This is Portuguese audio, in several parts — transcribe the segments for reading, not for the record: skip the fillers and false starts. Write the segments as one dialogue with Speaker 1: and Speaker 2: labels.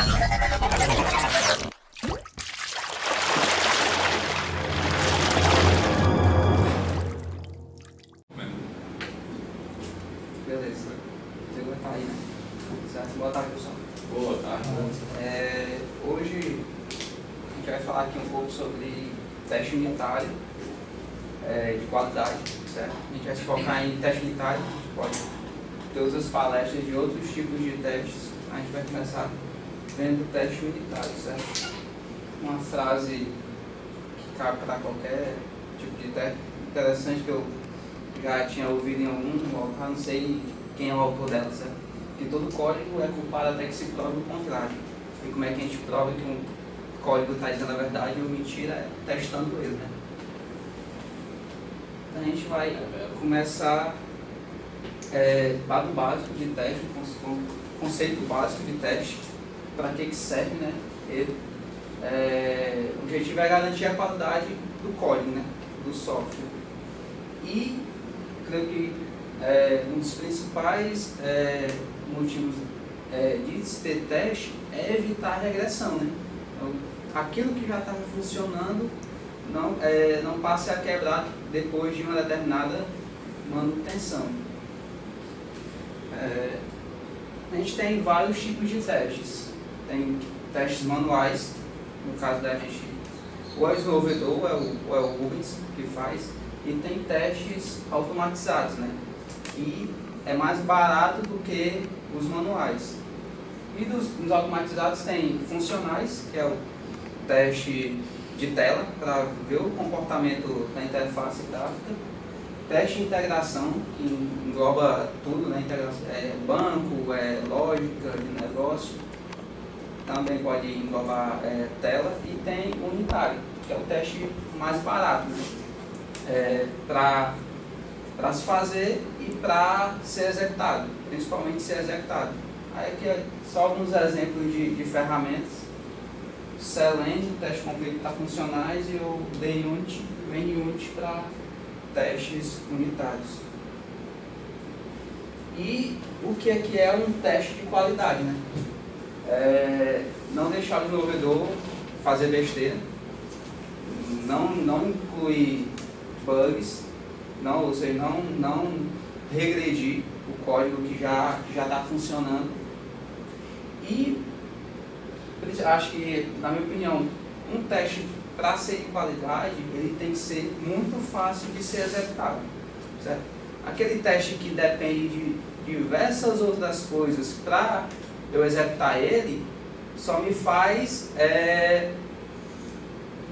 Speaker 1: Beleza. Você vai estar aí, né? Certo? Boa tarde, pessoal.
Speaker 2: Boa tarde.
Speaker 1: Hoje a gente vai falar aqui um pouco sobre teste unitário de qualidade, certo? A gente vai se focar em teste unitário, a gente pode ter outras palestras de outros tipos de testes. A gente vai começar vendo o teste unitário, certo? Uma frase que cabe para qualquer tipo de teste, interessante, que eu já tinha ouvido em algum local, não sei quem é o autor dela, certo? Que todo código é culpado até que se prove o contrário. E como é que a gente prova que um código está dizendo a verdade ou mentira? É testando ele, né? Então a gente vai começar do básico de teste, conceito básico de teste, para que serve, né? O objetivo é garantir a qualidade do código, né? Do software. E creio que um dos principais motivos de se ter teste é evitar a regressão, né? Então, aquilo que já estava funcionando não passe a quebrar depois de uma determinada manutenção. A gente tem vários tipos de testes. Tem testes manuais, no caso da gente, ou é o desenvolvedor ou é o Rubens que faz, e tem testes automatizados, né? E é mais barato do que os manuais. E dos automatizados tem funcionais, que é o teste de tela, para ver o comportamento da interface gráfica. Teste de integração, que engloba tudo, né? Integração, banco, lógica de negócio. Também pode englobar tela. E tem unitário, que é o teste mais barato, né? Para se fazer e para ser executado, principalmente ser executado. Aí aqui é só alguns exemplos de ferramentas: Selenium, teste completo para funcionais, e o DUnit, VNUnit para testes unitários. E o que é um teste de qualidade, né? Não deixar o desenvolvedor fazer besteira, não incluir bugs, ou seja, não regredir o código que já está funcionando. E acho que, na minha opinião, um teste, para ser de qualidade, ele tem que ser muito fácil de ser executado, certo? Aquele teste que depende de diversas outras coisas para eu executar ele, só me faz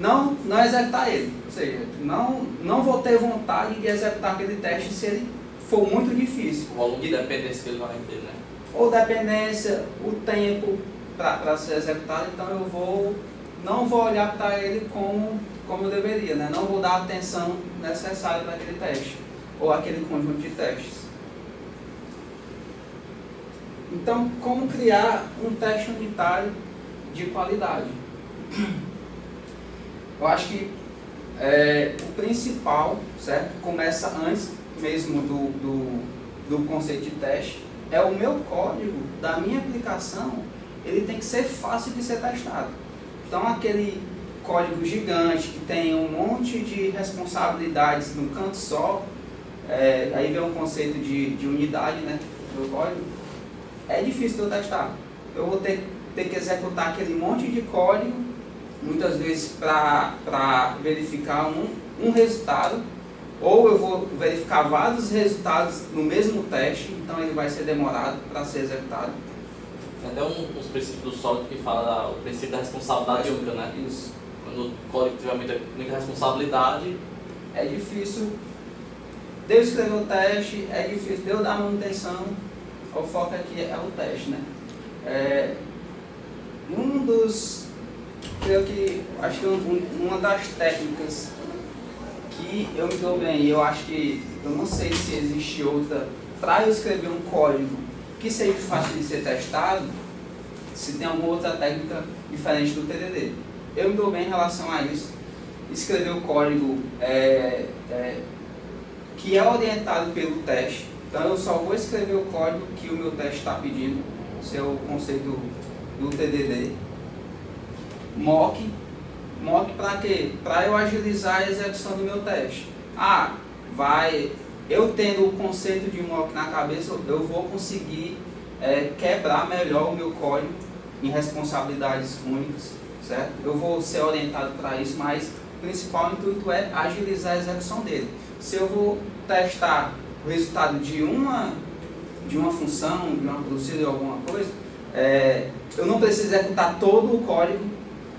Speaker 1: não executar ele. Ou seja, não vou ter vontade de executar aquele teste se ele for muito difícil.
Speaker 2: O volume de dependência que ele vai ter, né?
Speaker 1: Ou dependência, o tempo para ser executado, então eu não vou olhar para ele como eu deveria, né? Não vou dar a atenção necessária para aquele teste, ou aquele conjunto de testes. Então, como criar um teste unitário de qualidade? Eu acho que o principal, certo? Começa antes mesmo do conceito de teste. É o meu código da minha aplicação, ele tem que ser fácil de ser testado. Então, aquele código gigante que tem um monte de responsabilidades no canto só, aí vem um conceito de unidade, né, do código, é difícil de eu testar. Eu vou ter que executar aquele monte de código, muitas vezes para verificar um resultado, ou eu vou verificar vários resultados no mesmo teste, então ele vai ser demorado para ser executado.
Speaker 2: Tem até uns princípios do sólido que fala o princípio da responsabilidade única, né?
Speaker 1: Isso.
Speaker 2: Quando o código tiver muita responsabilidade,
Speaker 1: é difícil de eu escrever o teste, é difícil de eu dar manutenção. O foco aqui é o teste, né? Acho que uma das técnicas que eu me dou bem, e eu acho que, eu não sei se existe outra, para eu escrever um código que seja fácil de ser testado, se tem alguma outra técnica diferente do TDD. Eu me dou bem em relação a isso, escrever o código que é orientado pelo teste. Então eu só vou escrever o código que o meu teste está pedindo. Esse é o conceito do TDD. Mock para quê? Para eu agilizar a execução do meu teste. Eu tendo o conceito de mock na cabeça, eu vou conseguir quebrar melhor o meu código em responsabilidades únicas, certo? Eu vou ser orientado para isso, mas o principal intuito é agilizar a execução dele. Se eu vou testar o resultado de uma função, de uma procedura ou alguma coisa, eu não preciso executar todo o código,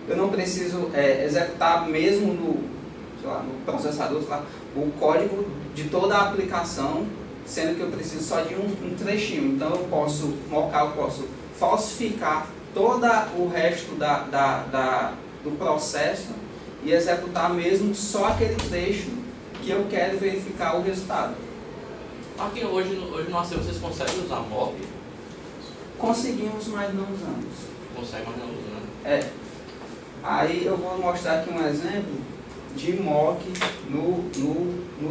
Speaker 1: eu não preciso executar mesmo no processador, o código de toda a aplicação, sendo que eu preciso só de um trechinho. Então eu posso mocar, eu posso falsificar todo o resto do processo e executar mesmo só aquele trecho que eu quero verificar o resultado.
Speaker 2: Aqui hoje no AC vocês conseguem usar mock?
Speaker 1: Conseguimos, mas não usamos.
Speaker 2: Consegue, mas não usa, né?
Speaker 1: Aí eu vou mostrar aqui um exemplo de mock no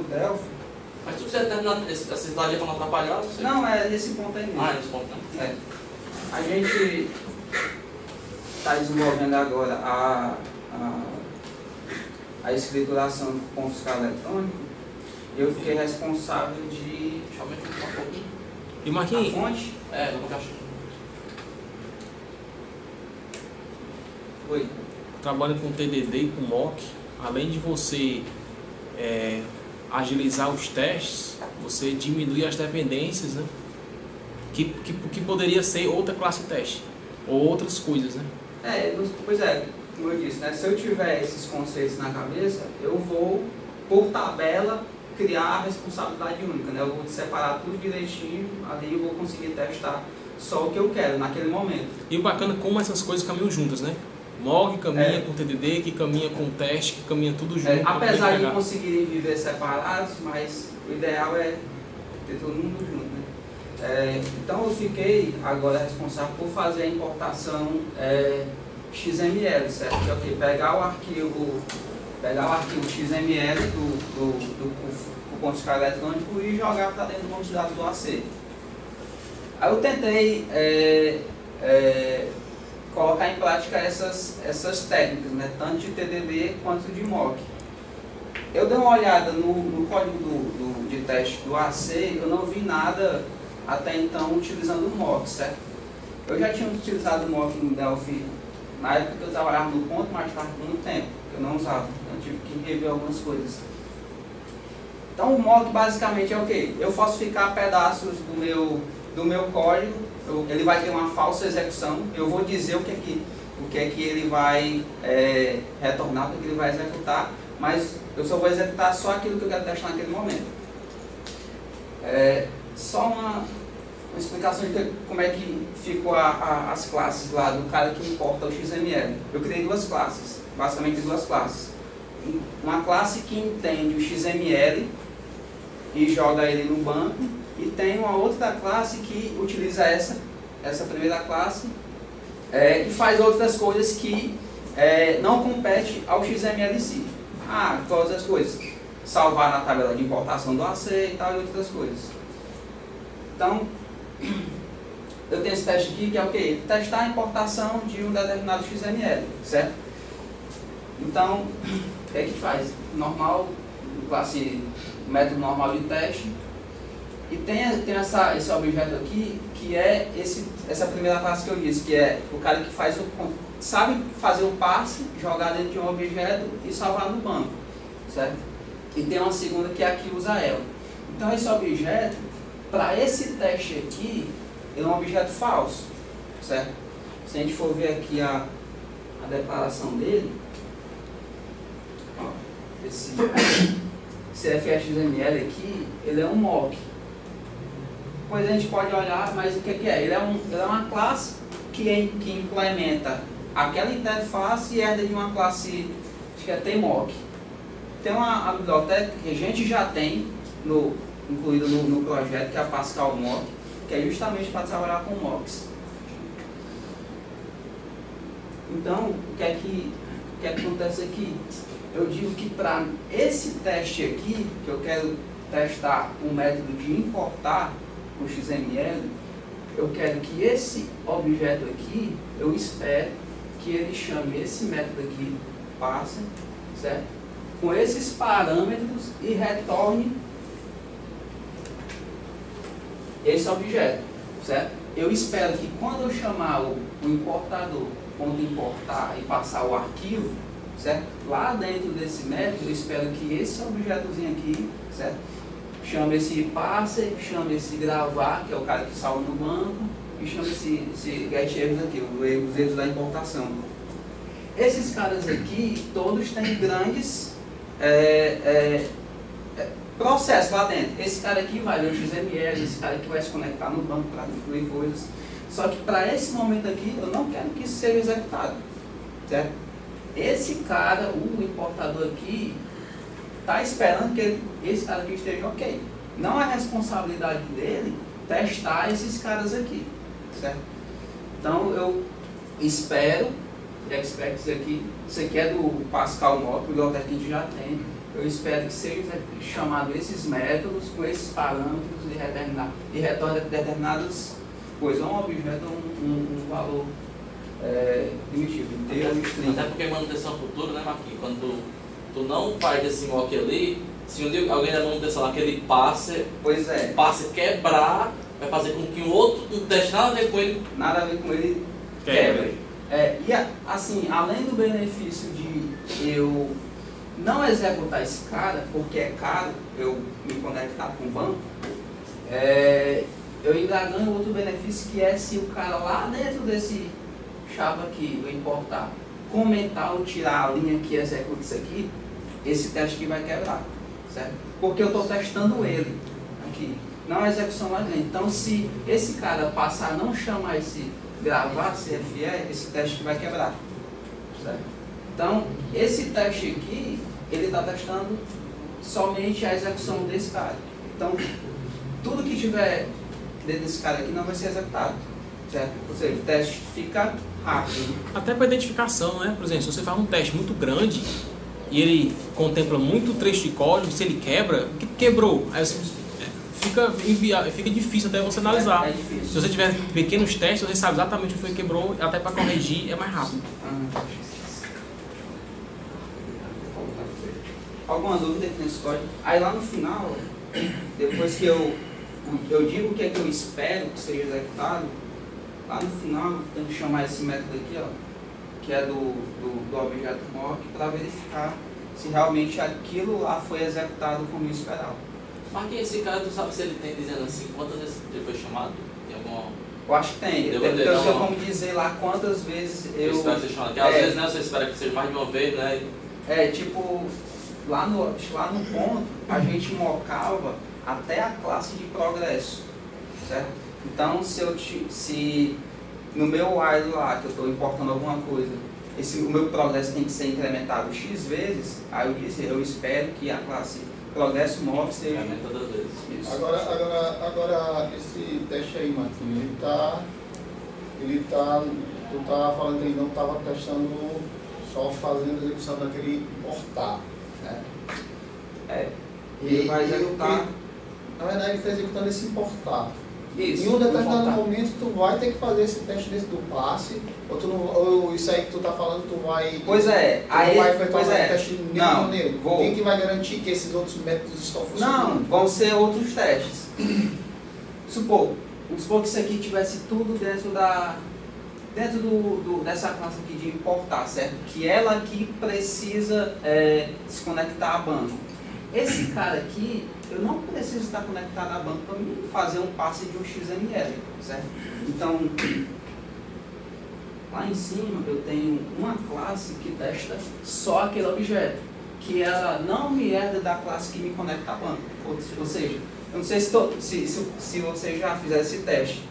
Speaker 1: Delphi.
Speaker 2: Mas se você terminar essa slide para não atrapalhar, você...
Speaker 1: Não, é nesse ponto aí mesmo.
Speaker 2: Nesse ponto, né?
Speaker 1: A gente está desenvolvendo agora a escrituração com fiscal eletrônico. Eu fiquei responsável de...
Speaker 2: Deixa eu aumentar um pouquinho.
Speaker 3: E Marquinhos?
Speaker 1: A fonte?
Speaker 2: Vou colocar.
Speaker 1: Oi.
Speaker 3: Trabalhando com TDD e com mock, além de você agilizar os testes, você diminui as dependências, né? Que poderia ser outra classe teste, ou outras coisas, né?
Speaker 1: Pois é, como eu disse, né? Se eu tiver esses conceitos na cabeça, eu vou, por tabela, criar a responsabilidade única, né? Eu vou separar tudo direitinho, ali eu vou conseguir testar só o que eu quero naquele momento.
Speaker 3: E o bacana é como essas coisas caminham juntas, né? Mock caminha com TDD, que caminha com teste, que caminha tudo junto.
Speaker 1: Apesar de conseguirem viver separados, mas o ideal é ter todo mundo junto, né? Então eu fiquei agora responsável por fazer a importação XML, certo? Que é o quê? Pegar o arquivo XML do cupom fiscal eletrônico e jogar para dentro do banco de dados do AC. Aí eu tentei colocar em prática essas técnicas, né? Tanto de TDD quanto de mock. Eu dei uma olhada no código de teste do AC, eu não vi nada até então utilizando o mock, certo? Eu já tinha utilizado o mock no Delphi na época que eu trabalhava no ponto, mas estava por muito tempo, que eu não usava, então eu tive que rever algumas coisas. Então o mock basicamente é o quê? Eu falsificar pedaços do meu código, ele vai ter uma falsa execução, eu vou dizer o que é que ele vai retornar, o que é que ele vai executar, mas eu só vou executar só aquilo que eu quero testar naquele momento. Só uma explicação de como é que ficou as classes lá do cara que importa o XML. Eu criei duas classes, basicamente duas classes. Uma classe que entende o XML e joga ele no banco, e tem uma outra classe que utiliza essa primeira classe e faz outras coisas que não competem ao XML em si. Todas as coisas. Salvar na tabela de importação do AC e tal, e outras coisas. Então, eu tenho esse teste aqui que é o quê? Testar a importação de um determinado XML, certo? Então, o que a gente faz? Normal, método normal de teste. E tem esse objeto aqui, que é essa primeira classe que eu disse, que é o cara que sabe fazer o passe, jogar dentro de um objeto e salvar no banco, certo? E tem uma segunda que é a que usa ela. Então esse objeto, para esse teste aqui, ele é um objeto falso, certo? Se a gente for ver aqui a declaração dele, ó, esse CFXML aqui, ele é um mock. Depois a gente pode olhar, mas o que é? Ele é uma classe que implementa aquela interface e herda de uma classe, acho que é tmock. Tem uma biblioteca que a gente já tem incluída no projeto, que é a Pascal Mock, que é justamente para trabalhar com mocks. Então, o que é que acontece aqui? Eu digo que para esse teste aqui, que eu quero testar o método de importar o XML, eu quero que esse objeto aqui, eu espero que ele chame esse método aqui, passe, certo? Com esses parâmetros e retorne esse objeto, certo? Eu espero que quando eu chamar o importador, quando importar e passar o arquivo, certo? Lá dentro desse método, eu espero que esse objetozinho aqui, certo? Chame esse parser, chame esse gravar, que é o cara que salva no banco, e chame esse get erros aqui, os erros da importação. Esses caras aqui, todos têm grandes processos lá dentro. Esse cara aqui vai ler o XML, esse cara aqui vai se conectar no banco para incluir coisas. Só que para esse momento aqui, eu não quero que isso seja executado, certo? Esse cara, o importador aqui, está esperando que esse cara aqui esteja ok. Não é responsabilidade dele testar esses caras aqui, certo? Então eu espero, isso aqui é do Pascal Mock, o biblioteca que a gente já tem. Eu espero que seja chamado esses métodos com esses parâmetros e retorne determinadas coisas, um objeto, um valor primitivo, inteiro,
Speaker 2: até porque manutenção futura, né, Marquinhos? Quando tu não faz esse mock ali, se um dia alguém da manutenção lá, aquele passe quebrar, vai fazer com que um teste nada a ver com ele quebre. E assim, além do benefício de eu não executar esse cara, porque é caro eu me conectar com o banco, eu ainda ganho outro benefício, que é se o cara lá dentro desse chave aqui, eu importar, comentar ou tirar a linha que executa isso aqui, esse teste aqui vai quebrar, certo? Porque eu estou testando ele aqui, não a execução lá dentro. Então, se esse cara passar a não chamar esse gravar CFE, esse teste aqui vai quebrar, certo? Então, esse teste aqui, ele está testando somente a execução desse cara. Então, tudo que tiver dentro desse cara aqui não vai ser executado, certo? Ou seja, o teste fica rápido.
Speaker 3: Até para identificação, né? Por exemplo, se você faz um teste muito grande e ele contempla muito trecho de código, se ele quebra, o que quebrou? Aí fica difícil até você analisar.
Speaker 1: Difícil.
Speaker 3: Se você tiver pequenos testes, você sabe exatamente o que foi que quebrou, até para corrigir é mais rápido.
Speaker 1: Alguma dúvida aqui nesse código? Aí lá no final, depois que eu digo o que é que eu espero que seja executado, lá no final eu tenho que chamar esse método aqui, ó, que é do objeto mock, para verificar se realmente aquilo lá foi executado como eu esperava.
Speaker 2: Marquinhos, esse cara, tu sabe se ele tem dizendo assim, quantas vezes ele foi chamado? Tem alguma...
Speaker 1: Eu acho que tem. Eu tenho como dizer lá quantas vezes eu...
Speaker 2: espero ser chamado. Porque às vezes, né, você espera que seja mais de uma vez, né?
Speaker 1: Tipo, lá no ponto, a gente mocava até a classe de progresso, certo? Então, se no meu while lá, que eu estou importando alguma coisa, o meu progresso tem que ser incrementado X vezes, aí eu disse, eu espero que a classe progresso mock seja...
Speaker 2: todas as vezes.
Speaker 1: Isso.
Speaker 4: Agora, esse teste aí, Martinho, tu tá falando que ele não estava testando só fazendo a execução daquele importar, né?
Speaker 1: Ele vai executar...
Speaker 4: Na verdade, ele está executando esse importar.
Speaker 1: Isso,
Speaker 4: em um determinado momento, tu vai ter que fazer esse teste desse do passe, ou isso aí que tu tá falando, tu vai...
Speaker 1: Pois é,
Speaker 4: aí... vai efetuar o teste
Speaker 1: não,
Speaker 4: maneiro.
Speaker 1: vou...
Speaker 4: Quem que vai garantir que esses outros métodos estão funcionando?
Speaker 1: Não, vão ser outros testes. Vamos supor que isso aqui tivesse tudo dentro dessa classe aqui de importar, certo? Que ela aqui precisa se conectar a banco. Esse cara aqui, eu não preciso estar conectado a banco para mim fazer um passe de um XML, certo? Então, lá em cima eu tenho uma classe que testa só aquele objeto, que ela não me herda da classe que me conecta a banco. Ou seja, eu não sei se você já fizer esse teste.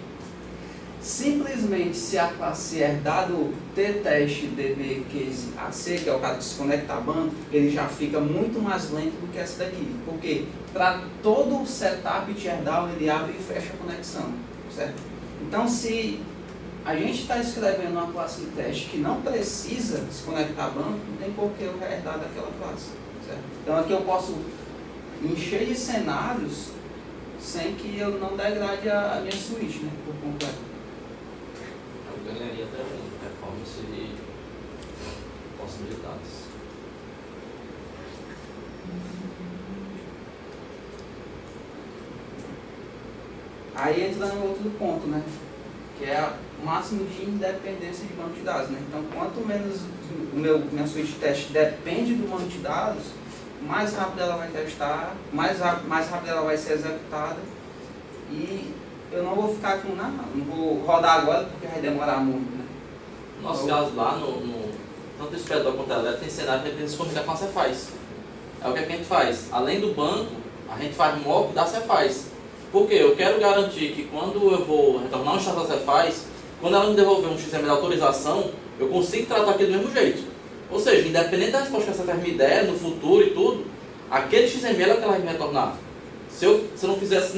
Speaker 1: Simplesmente se a classe herdar do tTest DB case AC, que é o cara que se conecta a banco, ele já fica muito mais lento do que essa daqui. Porque para todo o setup de herdar, ele abre e fecha a conexão, certo? Então, se a gente está escrevendo uma classe de teste que não precisa se conectar a banco, não tem por que eu herdar daquela classe, certo? Então, aqui eu posso encher de cenários sem que eu não degrade a minha suíte, né, por completo.
Speaker 5: Eu ganharia também performance e possibilidades.
Speaker 1: Aí entra no outro ponto, né? Que é o máximo de independência de banco de dados, né? Então, quanto menos minha suíte de teste depende do banco de dados, mais rápido ela vai testar, mais rápido ela vai ser executada, e eu não vou ficar com nada, não vou rodar agora porque vai demorar muito, né?
Speaker 5: No nosso caso lá, tanto o inspetor quanto a elétrica, tem cenário que a gente se comunica com a Cefaz. É o que a gente faz. Além do banco, a gente faz mock da Cefaz. Por quê? Eu quero garantir que quando eu vou retornar um estado da Cefaz, quando ela me devolver um XML de autorização, eu consigo tratar aquilo do mesmo jeito. Ou seja, independente da resposta que a Cefaz me der no futuro e tudo, aquele XML é o que ela vai me retornar. Se eu não tivesse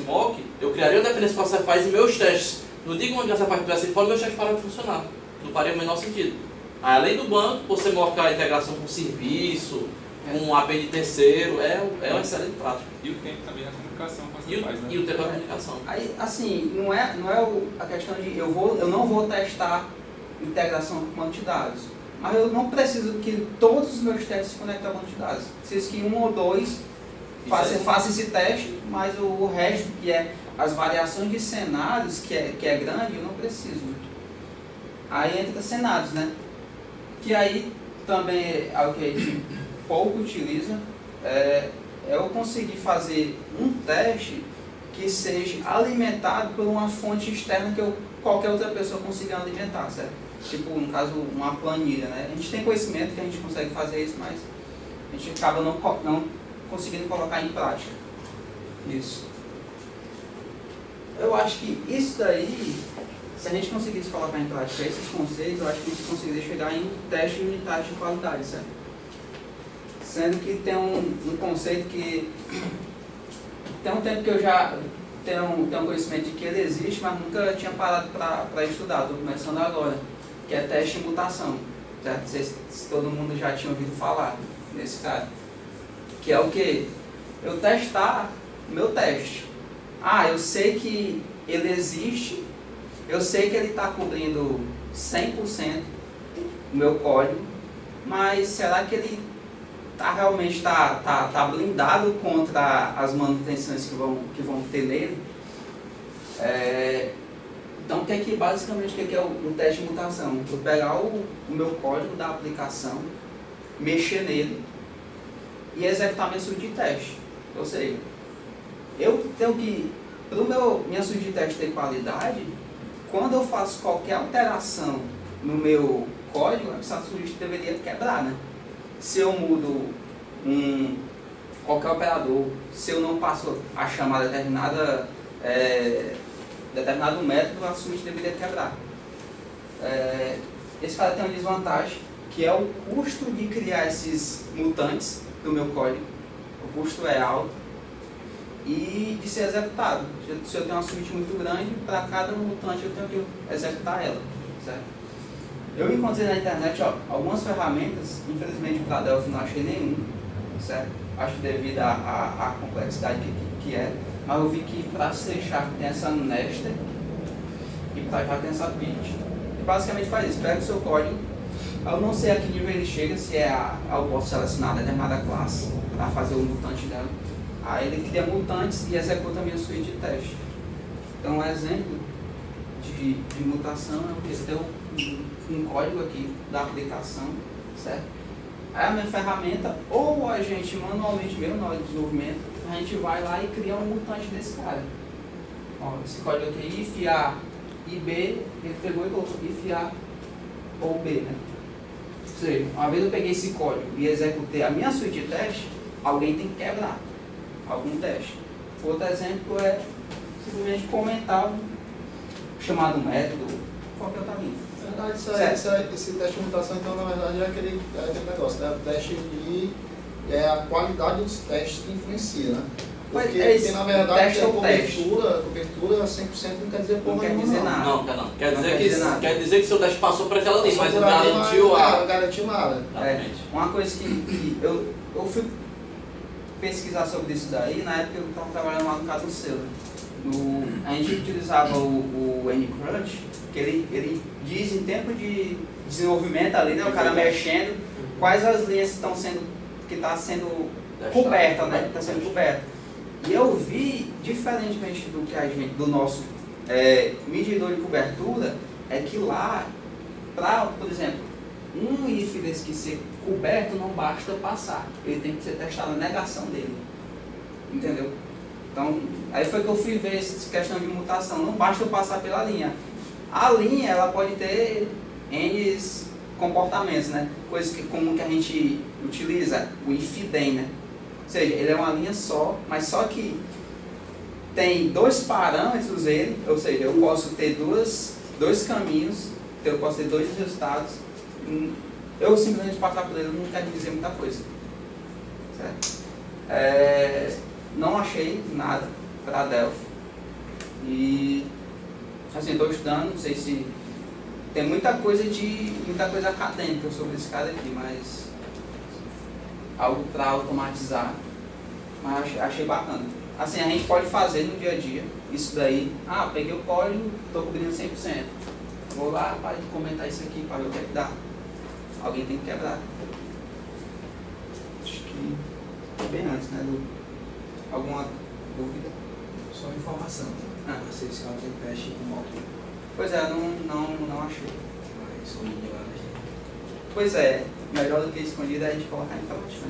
Speaker 5: mock, eu criaria uma dependência com a Cefaz e meus testes. No dia onde a Cefaz estivesse fora, meus testes pararam de funcionar. Não faria o menor sentido. Aí, além do banco, você mocar a integração com o serviço, com um API de terceiro, é um excelente prático.
Speaker 6: E o tempo também da comunicação com a
Speaker 5: E
Speaker 6: Cefaz, né?
Speaker 5: o tempo da comunicação.
Speaker 1: Aí, assim, não é a questão de eu não vou testar integração com banco de dados, mas eu não preciso que todos os meus testes se conectem ao banco de dados. Preciso que um ou dois faça esse teste, mas o resto, que é as variações de cenários, que é grande, eu não preciso. Aí entra cenários, né? Que aí também é o que a gente pouco utiliza, eu conseguir fazer um teste que seja alimentado por uma fonte externa que qualquer outra pessoa consiga alimentar, certo? Tipo, no caso, uma planilha, né? A gente tem conhecimento que a gente consegue fazer isso, mas a gente acaba não conseguindo colocar em prática. Isso. Eu acho que isso daí, se a gente conseguisse colocar em prática esses conceitos, eu acho que a gente conseguiria chegar em teste unitário de qualidade, certo? Sendo que tem um conceito que tem um tempo que eu já tenho um conhecimento de que ele existe, mas nunca tinha parado para estudar, estou começando agora, que é teste de mutação, certo? Não sei se todo mundo já tinha ouvido falar nesse cara. Que é o que? Eu testar o meu teste. Eu sei que ele existe, eu sei que ele está cobrindo 100% o meu código, mas será que ele realmente tá blindado contra as manutenções que vão ter nele? Então, basicamente o que é o teste de mutação? Eu pegar o meu código da aplicação, mexer nele e executar minha suíte de teste. Ou seja, eu tenho que, para minha suíte de teste ter qualidade, quando eu faço qualquer alteração no meu código, essa suíte deveria quebrar, né? Se eu mudo qualquer operador, se eu não passo a chamar determinado método, a suíte deveria quebrar. Esse cara tem uma desvantagem, que é o custo de criar esses mutantes do meu código. O custo é alto e de ser executado. Se eu tenho uma suíte muito grande, para cada mutante eu tenho que executar ela, certo? Eu encontrei na internet algumas ferramentas, infelizmente para Delphi não achei nenhum, certo? Acho devido à complexidade que é, mas eu vi que para C# tem essa Nester e para Java tem essa Pitch. E basicamente faz isso, pega o seu código, eu não sei a que nível ele chega, se eu posso selecionar determinada classe para fazer o mutante dela. Aí ele cria mutantes e executa a minha suíte de teste. Então, um exemplo de mutação é o que? Eu tenho um código aqui da aplicação, certo? Aí a minha ferramenta, ou a gente manualmente mesmo na hora de desenvolvimento, a gente vai lá e cria um mutante desse cara. Esse código aqui, if A e B, ele pegou e colocou if A ou B, né? Ou seja, uma vez eu peguei esse código e executei a minha suíte de teste, alguém tem que quebrar algum teste. Outro exemplo é simplesmente comentar chamado método, qualquer outra linha.
Speaker 4: Na verdade, esse teste de mutação, então, na verdade, é aquele negócio, né? O teste é a qualidade dos testes que influencia, né? Porque, na verdade, a cobertura 100% não quer dizer porra nenhuma.
Speaker 1: Não quer dizer nada.
Speaker 5: Não. Quer dizer que seu teste passou para aquela linha, mas não garantiu
Speaker 4: não garantiu nada.
Speaker 5: Exatamente.
Speaker 1: Uma coisa que eu fui pesquisar sobre isso daí, na época eu estava trabalhando lá no caso do seu. A gente utilizava o N-Crunch, que ele diz em tempo de desenvolvimento ali, né, o cara mexendo, quais as linhas que está sendo coberta, né? Está sendo coberta. E eu vi, diferentemente do nosso medidor de cobertura, é que lá, por exemplo, um if desse que ser coberto não basta passar, ele tem que ser testado a negação dele. Entendeu? Então, aí foi que eu fui ver essa questão de mutação. Não basta eu passar pela linha. A linha, ela pode ter N comportamentos, né? Coisa comum que a gente utiliza, o if-then, né? Ou seja, ele é uma linha só, mas só que tem dois parâmetros ele, ou seja, eu posso ter dois caminhos, então eu posso ter dois resultados. Eu simplesmente passar por ele não quer dizer muita coisa. Certo? Não achei nada para Delphi. E assim, estou estudando, não sei se tem muita coisa acadêmica sobre esse cara aqui, mas algo para automatizar, mas achei bacana. Assim, a gente pode fazer no dia a dia isso daí. Peguei o código, estou cobrindo 100%. Vou lá para comentar isso aqui para ver o que é que dá. Alguém tem que quebrar. Acho que bem antes, né? Alguma dúvida?
Speaker 2: Só informação. Vocês que tem teste com moto.
Speaker 1: Pois é, não achei.
Speaker 2: Mas escondido lá, né?
Speaker 1: Pois é, melhor do que escondido é a gente colocar em prática.